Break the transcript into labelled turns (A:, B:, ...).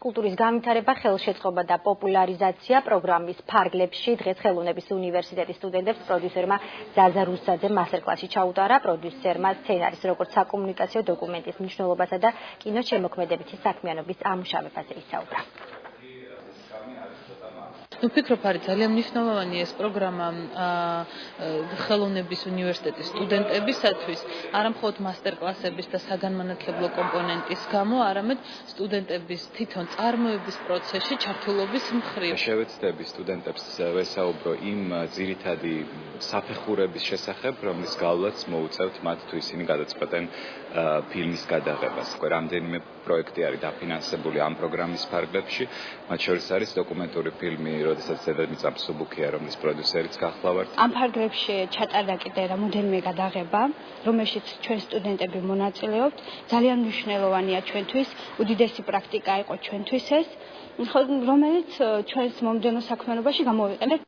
A: კულტურის განვითარება, ხელშეწყობა და პოპულარიზაცია პროგრამის ფარგლებში დღეს ხელოვნების უნივერსიტეტის სტუდენტებს პროდიუსერმა ზაზა რუსაძე მასტერკლასში ჩაუტარა. პროდიუსერმა სცენარის როგორც საკომუნიკაციო დოკუმენტის მნიშვნელობასა და კინოს შემოქმედებითი საქმიანობის ამუშავებაზე ისაუბრა.
B: ვფიქრობ, არის ძალიან მნიშვნელოვანი ეს პროგრამა ხელოვნების უნივერსიტეტის სტუდენტებისათვის, არა მხოლოდ მასტერკლასების და საგანმანათლებლო კომპონენტის გამო, არამედ სტუდენტების თვითონ წარმოების პროცესში ჩართულობის მხრივ.
C: შევეცდები სტუდენტებს ვესაუბრო იმ ძირითადი საფეხურების შესახებ, რომლის გავლაც მოუწევთ მათ თუ ისინი გადაწყვეტენ ფილმის გადაღებას. რამდენიმე პროექტი არის დაფინანსებული ამ პროგრამის ფარგლებში, მათ შორის არის დოკუმენტური ფილმი, როდესაც დედამიწა მსუბუქია, რომლის პროდიუსერიც გახლავართ.
D: ამ ფარგლებში ჩატარდა კიდე რამდენიმე გადაღება, რომელშიც ჩვენ სტუდენტები მონაწილეობთ. ძალიან მნიშვნელოვანია ჩვენთვის, უდიდესი პრაქტიკა იყო ჩვენთვის ეს, რომელიც ჩვენს მომდევნო საქმიანობაში გამოვიყენებთ.